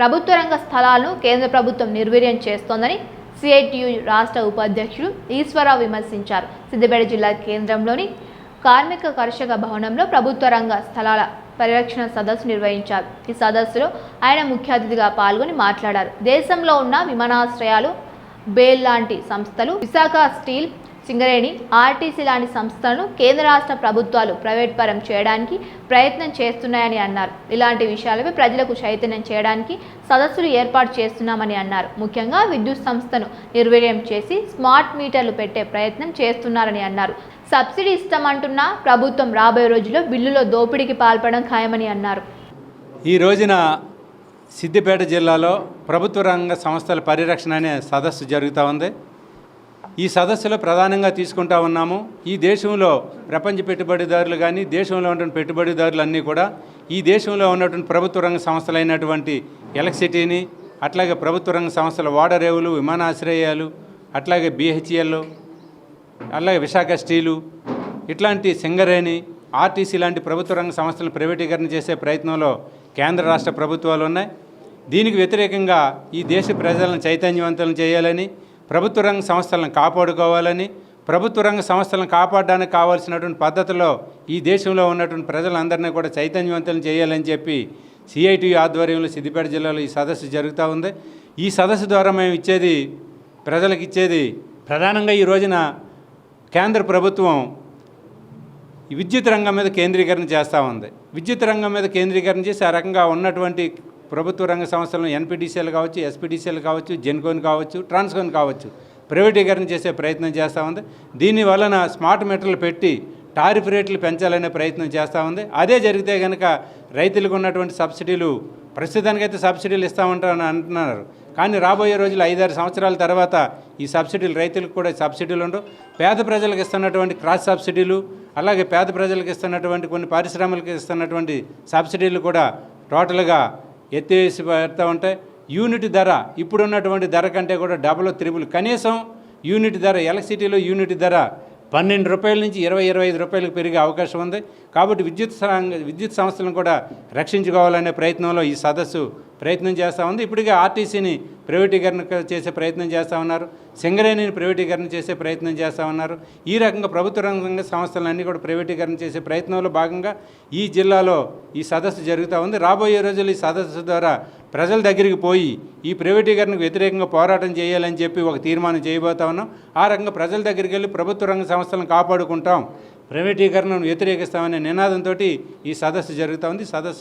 ప్రభుత్వ రంగ స్థలాలను కేంద్ర ప్రభుత్వం నిర్వీర్యం చేస్తోందని సిఐటియు రాష్ట్ర ఉపాధ్యక్షుడు ఈశ్వరరావు విమర్శించారు. సిద్దిపేట జిల్లా కేంద్రంలోని కార్మిక కర్షక భవనంలో ప్రభుత్వ రంగ స్థలాల పరిరక్షణ సదస్సు నిర్వహించారు. ఈ సదస్సులో ఆయన ముఖ్య అతిథిగా పాల్గొని మాట్లాడారు. దేశంలో ఉన్న విమానాశ్రయాలు, బేల్ లాంటి సంస్థలు, విశాఖ స్టీల్, సింగరేణి, ఆర్టీసీ లాంటి సంస్థలను కేంద్ర రాష్ట్ర ప్రభుత్వాలు ప్రైవేట్ పరం చేయడానికి ప్రయత్నం చేస్తున్నాయని అన్నారు. ఇలాంటి విషయాలపై ప్రజలకు చైతన్యం చేయడానికి సదస్సులు ఏర్పాటు చేస్తున్నామని అన్నారు. ముఖ్యంగా విద్యుత్ సంస్థను నిర్వీర్యం చేసి స్మార్ట్ మీటర్లు పెట్టే ప్రయత్నం చేస్తున్నారని అన్నారు. సబ్సిడీ ఇస్తామంటున్న ప్రభుత్వం రాబోయే రోజుల్లో బిల్లులో దోపిడీకి పాల్పడడం ఖాయమని అన్నారు. ఈ రోజున సిద్దిపేట జిల్లాలో ప్రభుత్వ రంగ సంస్థల పరిరక్షణ అనే సదస్సు జరుగుతూ ఉంది. ఈ సదస్సులో ప్రధానంగా తీసుకుంటా ఉన్నాము. ఈ దేశంలో ప్రపంచ పెట్టుబడిదారులు కానీ, దేశంలో ఉన్నటువంటి పెట్టుబడిదారులు అన్నీ కూడా ఈ దేశంలో ఉన్నటువంటి ప్రభుత్వ రంగ సంస్థలైనటువంటి ఎలక్ట్రిసిటీని, అట్లాగే ప్రభుత్వ రంగ సంస్థల ఓడరేవులు, విమానాశ్రయాలు, అట్లాగే బిహెచ్ఎల్, అలాగే విశాఖ స్టీలు, ఇట్లాంటి సింగరేణి, ఆర్టీసీ లాంటి ప్రభుత్వ రంగ సంస్థలను ప్రైవేటీకరణ చేసే ప్రయత్నంలో కేంద్ర రాష్ట్ర ప్రభుత్వాలు ఉన్నాయి. దీనికి వ్యతిరేకంగా ఈ దేశ ప్రజలను చైతన్యవంతులను చేయాలని, ప్రభుత్వ రంగ సంస్థలను కాపాడుకోవాలని, ప్రభుత్వ రంగ సంస్థలను కాపాడడానికి కావాల్సినటువంటి పద్ధతిలో ఈ దేశంలో ఉన్నటువంటి ప్రజలందరినీ కూడా చైతన్యవంతులను చేయాలని చెప్పి సిఐటియు ఆధ్వర్యంలో సిద్దిపేట జిల్లాలో ఈ సదస్సు జరుగుతూ ఉంది. ఈ సదస్సు ద్వారా మేము ప్రజలకు ఇచ్చేది ప్రధానంగా ఈ రోజున కేంద్ర ప్రభుత్వం విద్యుత్ రంగం మీద కేంద్రీకరణ చేస్తూ ఉంది. విద్యుత్ రంగం మీద కేంద్రీకరణ చేసి ఆ రకంగా ఉన్నటువంటి ప్రభుత్వ రంగ సంస్థలను ఎన్పిడిసిఎల్ కావచ్చు, ఎస్పిడిసిఎల్ కావచ్చు, జెన్కోన్ కావచ్చు, ట్రాన్స్కోన్ కావచ్చు ప్రైవేటీకరణ చేసే ప్రయత్నం చేస్తూ ఉంది. దీని వలన స్మార్ట్ మీటర్లు పెట్టి టారిఫ్ రేట్లు పెంచాలనే ప్రయత్నం చేస్తూ ఉంది. అదే జరిగితే కనుక రైతులకు ఉన్నటువంటి సబ్సిడీలు, ప్రస్తుతానికైతే సబ్సిడీలు ఇస్తామంటారని అంటున్నారు, కానీ రాబోయే రోజులు 5-6 సంవత్సరాల తర్వాత ఈ సబ్సిడీలు రైతులకు కూడా సబ్సిడీలు ఉండవు. పేద ప్రజలకు ఇస్తున్నటువంటి క్రాస్ సబ్సిడీలు, అలాగే పేద ప్రజలకు ఇస్తున్నటువంటి కొన్ని పారిశ్రామికలకు ఇస్తున్నటువంటి సబ్సిడీలు కూడా టోటల్గా ఎత్తివేసి పెడతా ఉంటాయి. యూనిట్ ధర ఇప్పుడున్నటువంటి ధర కంటే కూడా డబుల్ త్రిబుల్, కనీసం యూనిట్ ధర ఎలక్ట్రిసిటీలో యూనిట్ ధర 12 రూపాయల నుంచి 20-25 రూపాయలకు పెరిగే అవకాశం ఉంది. కాబట్టి విద్యుత్ సంస్థలను కూడా రక్షించుకోవాలనే ప్రయత్నంలో ఈ సదస్సు ప్రయత్నం చేస్తూ ఉంది. ఇప్పటికే ఆర్టీసీని ప్రైవేటీకరణ చేసే ప్రయత్నం చేస్తూ ఉన్నారు, సింగరేణిని ప్రైవేటీకరణ చేసే ప్రయత్నం చేస్తూ ఉన్నారు. ఈ రకంగా ప్రభుత్వ రంగ సంస్థలన్నీ కూడా ప్రైవేటీకరణ చేసే ప్రయత్నంలో భాగంగా ఈ జిల్లాలో ఈ సదస్సు జరుగుతూ ఉంది. రాబోయే రోజులు ఈ సదస్సు ద్వారా ప్రజల దగ్గరికి పోయి ఈ ప్రైవేటీకరణకు వ్యతిరేకంగా పోరాటం చేయాలని చెప్పి ఒక తీర్మానం చేయబోతా ఉన్నాం. ఆ రకంగా ప్రజల దగ్గరికి వెళ్ళి ప్రభుత్వ రంగ సంస్థలను కాపాడుకుంటాం, ప్రైవేటీకరణను వ్యతిరేకిస్తామనే నినాదంతో ఈ సదస్సు జరుగుతూ ఉంది. సదస్సు